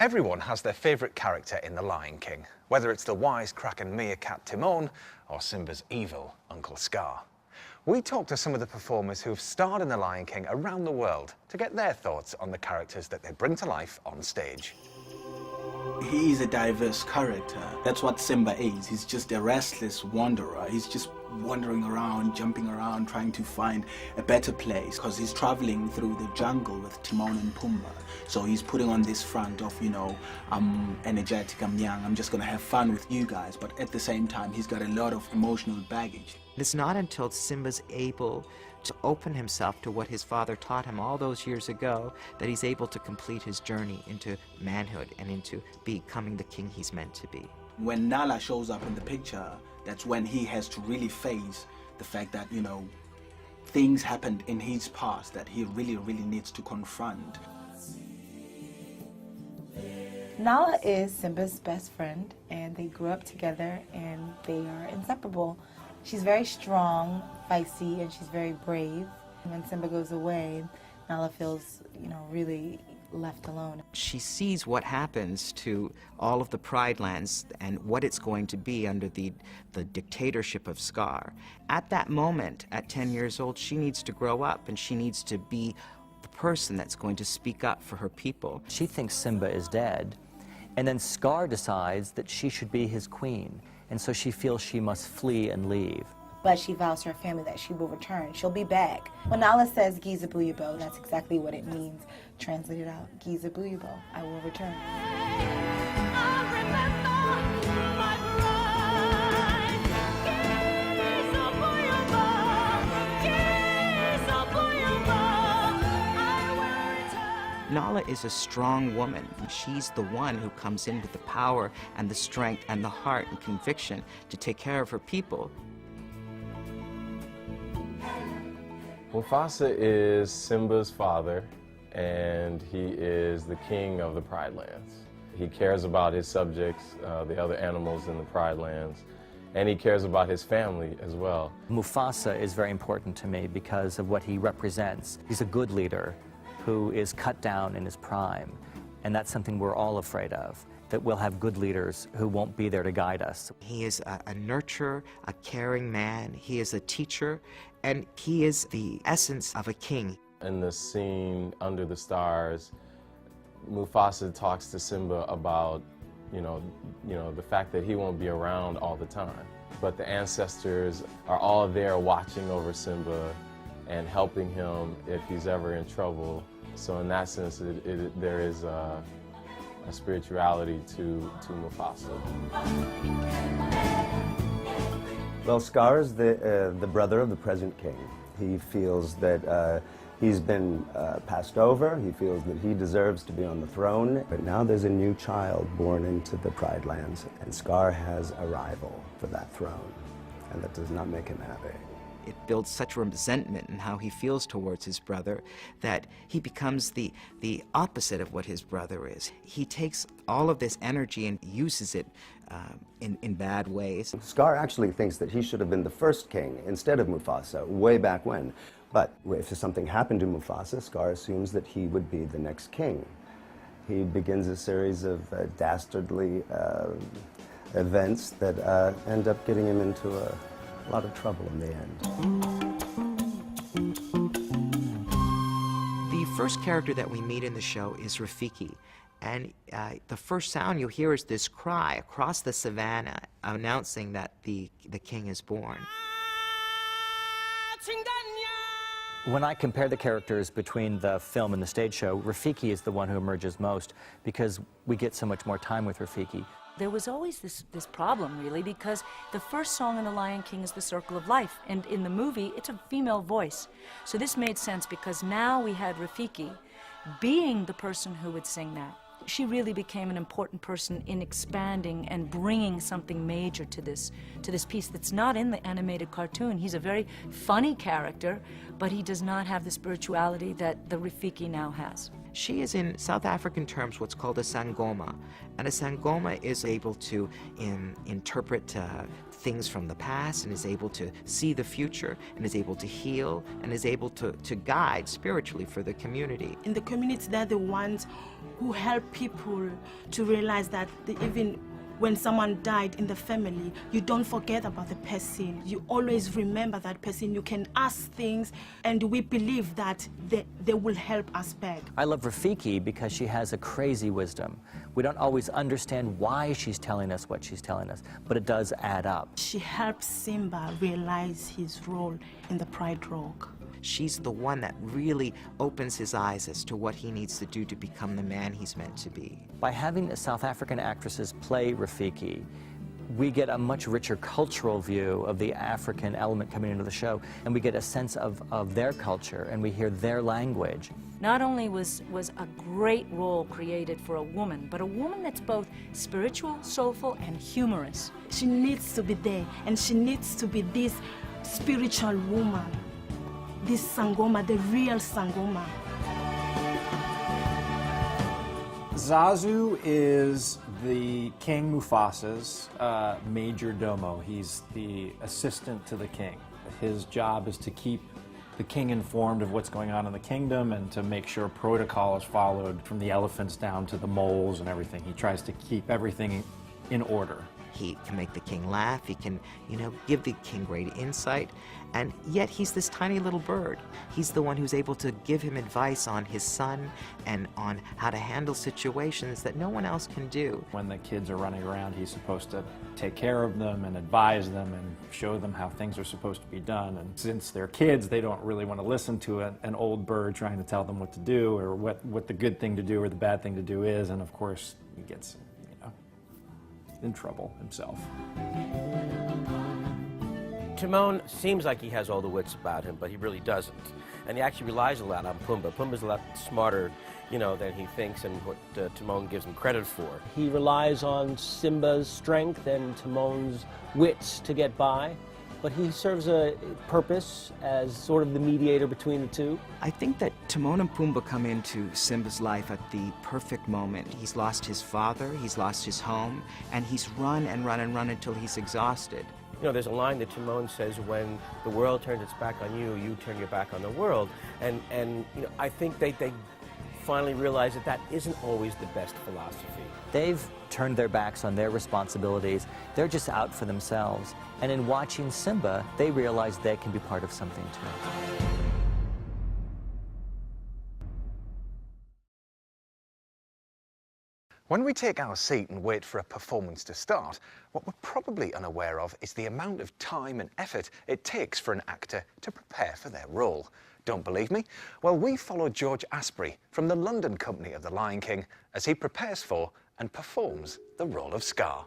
Everyone has their favourite character in The Lion King, whether it's the wise-cracking meerkat Timon or Simba's evil Uncle Scar. We talked to some of the performers who've starred in The Lion King around the world to get their thoughts on the characters that they bring to life on stage. He is a diverse character. That's what Simba is. He's just a restless wanderer. He's just wandering around, jumping around, trying to find a better place because he's traveling through the jungle with Timon and Pumbaa. So he's putting on this front of, I'm energetic, I'm young, I'm just going to have fun with you guys. But at the same time, he's got a lot of emotional baggage. It's not until Simba's able to open himself to what his father taught him all those years ago that he's able to complete his journey into manhood and into becoming the king he's meant to be. When Nala shows up in the picture, that's when he has to really face the fact that, things happened in his past that he really, really needs to confront. Nala is Simba's best friend, and they grew up together, and they are inseparable. She's very strong, feisty, and she's very brave. When Simba goes away, Nala feels, really left alone. She sees what happens to all of the Pride Lands and what it's going to be under the dictatorship of Scar. At that moment, at 10 years old, she needs to grow up, and she needs to be the person that's going to speak up for her people. She thinks Simba is dead, and then Scar decides that she should be his queen, and so she feels she must flee and leave. But she vows to her family that she will return. She'll be back. When Nala says Giza Buyabo, that's exactly what it means. Translated out, Giza Buyabo, I will return. Nala is a strong woman. She's the one who comes in with the power and the strength and the heart and conviction to take care of her people. Mufasa is Simba's father, and he is the king of the Pride Lands. He cares about his subjects, the other animals in the Pride Lands, and he cares about his family as well. Mufasa is very important to me because of what he represents. He's a good leader who is cut down in his prime, and that's something we're all afraid of, that we'll have good leaders who won't be there to guide us. He is a nurturer, a caring man, he is a teacher, and he is the essence of a king. In the scene Under the Stars, Mufasa talks to Simba about, the fact that he won't be around all the time. But the ancestors are all there watching over Simba and helping him if he's ever in trouble. So in that sense, there is a spirituality to Mufasa. Well, Scar is the brother of the present king. He feels that he's been passed over. He feels that he deserves to be on the throne. But now there's a new child born into the Pride Lands, and Scar has a rival for that throne, and that does not make him happy. It builds such resentment in how he feels towards his brother that he becomes the opposite of what his brother is. He takes all of this energy and uses it in bad ways. Scar actually thinks that he should have been the first king instead of Mufasa way back when. But if something happened to Mufasa, Scar assumes that he would be the next king. He begins a series of dastardly events that end up getting him into a lot of trouble in the end. The first character that we meet in the show is Rafiki, and the first sound you hear is this cry across the savannah announcing that the king is born. When I compare the characters between the film and the stage show, Rafiki is the one who emerges most because we get so much more time with Rafiki. There was always this problem, really, because the first song in The Lion King is The Circle of Life, and in the movie, it's a female voice. So this made sense because now we had Rafiki being the person who would sing that. She really became an important person in expanding and bringing something major to this piece that's not in the animated cartoon. He's a very funny character, but he does not have the spirituality that the Rafiki now has. She is, in South African terms, what's called a sangoma. And a sangoma is able to interpret things from the past and is able to see the future and is able to heal and is able to guide spiritually for the community. In the community, they're the ones who helped people to realize that even when someone died in the family, you don't forget about the person. You always remember that person. You can ask things, and we believe that they will help us back. I love Rafiki because she has a crazy wisdom. We don't always understand why she's telling us what she's telling us, but it does add up. She helps Simba realize his role in the Pride Rock. She's the one that really opens his eyes as to what he needs to do to become the man he's meant to be. By having South African actresses play Rafiki, we get a much richer cultural view of the African element coming into the show, and we get a sense of their culture, and we hear their language. Not only was a great role created for a woman, but a woman that's both spiritual, soulful, and humorous. She needs to be there, and she needs to be this spiritual woman. This Sangoma, the real Sangoma. Zazu is the King Mufasa's major domo. He's the assistant to the king. His job is to keep the king informed of what's going on in the kingdom and to make sure protocol is followed from the elephants down to the moles and everything. He tries to keep everything in order. He can make the king laugh, he can, give the king great insight, and yet he's this tiny little bird. He's the one who's able to give him advice on his son and on how to handle situations that no one else can do. When the kids are running around, he's supposed to take care of them and advise them and show them how things are supposed to be done. And since they're kids, they don't really want to listen to an old bird trying to tell them what to do or what the good thing to do or the bad thing to do is, and of course he gets in trouble himself. Timon seems like he has all the wits about him, but he really doesn't. And he actually relies a lot on Pumbaa. Pumbaa's a lot smarter, than he thinks and what Timon gives him credit for. He relies on Simba's strength and Timon's wits to get by, but he serves a purpose as sort of the mediator between the two. I think that Timon and Pumbaa come into Simba's life at the perfect moment. He's lost his father, he's lost his home, and he's run and run and run until he's exhausted. There's a line that Timon says, when the world turns its back on you, you turn your back on the world. And I think they finally realize that isn't always the best philosophy. They've turned their backs on their responsibilities. They're just out for themselves. And in watching Simba, they realize they can be part of something too. When we take our seat and wait for a performance to start, what we're probably unaware of is the amount of time and effort it takes for an actor to prepare for their role. Don't believe me? Well, we follow George Asprey from the London company of The Lion King as he prepares for and performs the role of Scar.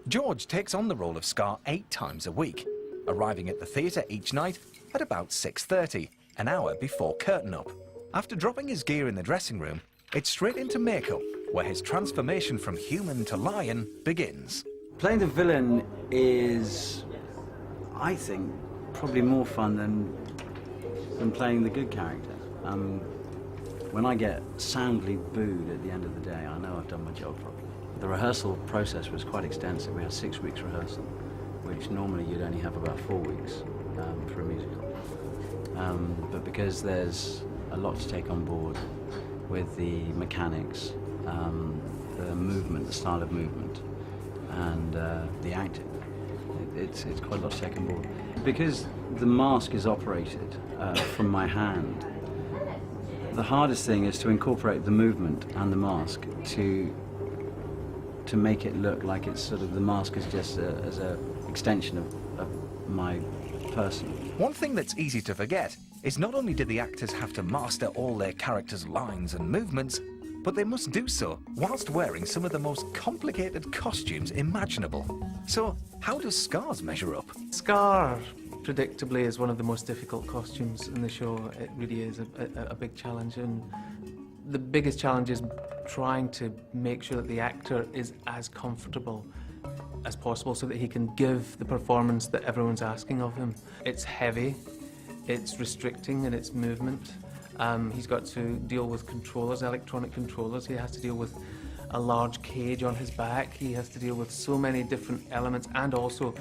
George takes on the role of Scar 8 times a week, arriving at the theatre each night at about 6:30, an hour before curtain up. After dropping his gear in the dressing room, it's straight into makeup, where his transformation from human to lion begins. Playing the villain is, I think, probably more fun than playing the good character. When I get soundly booed at the end of the day, I know I've done my job properly. The rehearsal process was quite extensive. We had 6 weeks rehearsal, which normally you'd only have about 4 weeks for a musical. But because there's a lot to take on board with the mechanics, the movement, the style of movement, and the acting, it's quite a lot to take on board. Because the mask is operated from my hand, the hardest thing is to incorporate the movement and the mask to make it look like it's sort of, the mask is just as an extension of my person. One thing that's easy to forget is not only do the actors have to master all their characters' lines and movements, but they must do so whilst wearing some of the most complicated costumes imaginable. So, how does Scar's measure up? Scar, predictably, is one of the most difficult costumes in the show. It really is a big challenge, and the biggest challenge is trying to make sure that the actor is as comfortable as possible so that he can give the performance that everyone's asking of him. It's heavy, it's restricting in its movement. He's got to deal with controllers, electronic controllers. He has to deal with a large cage on his back. He has to deal with so many different elements and also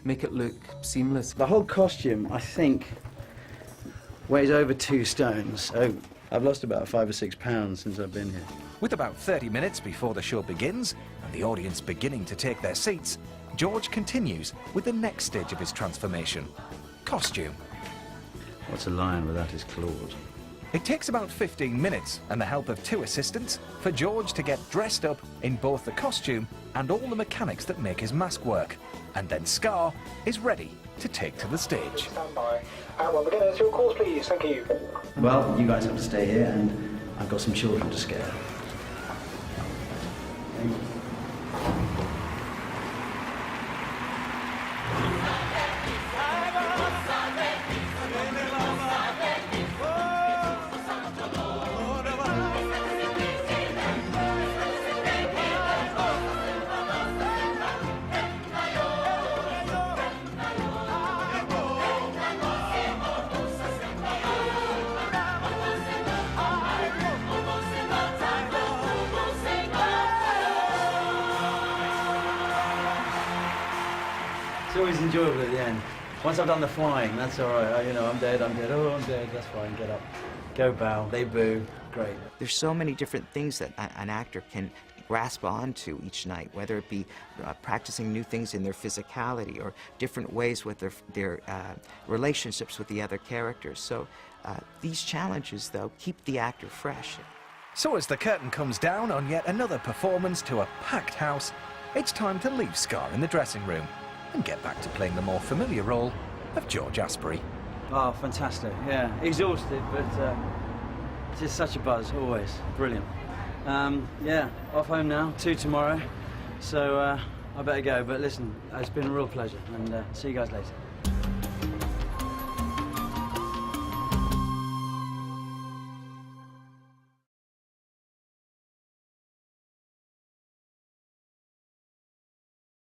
make it look seamless. The whole costume, I think, weighs over 2 stones. So I've lost about 5 or 6 pounds since I've been here. With about 30 minutes before the show begins and the audience beginning to take their seats, George continues with the next stage of his transformation, costume. What's a lion without his claws? It takes about 15 minutes and the help of 2 assistants for George to get dressed up in both the costume and all the mechanics that make his mask work. And then Scar is ready to take to the stage. Stand by. Well, beginners, your calls, please. Thank you. Well, you guys have to stay here, and I've got some children to scare. Thank you. It's always enjoyable at the end. Once I've done the flying, that's all right. You know, I'm dead, oh, I'm dead, that's fine, get up. Go bow, they boo, great. There's so many different things that an actor can grasp onto each night, whether it be practicing new things in their physicality or different ways with their relationships with the other characters. So these challenges, though, keep the actor fresh. So as the curtain comes down on yet another performance to a packed house, it's time to leave Scar in the dressing room and get back to playing the more familiar role of George Asprey. Oh, fantastic, yeah. Exhausted, but just such a buzz, always. Brilliant. Yeah, off home now, 2 tomorrow. So I better go, but listen, it's been a real pleasure, and see you guys later.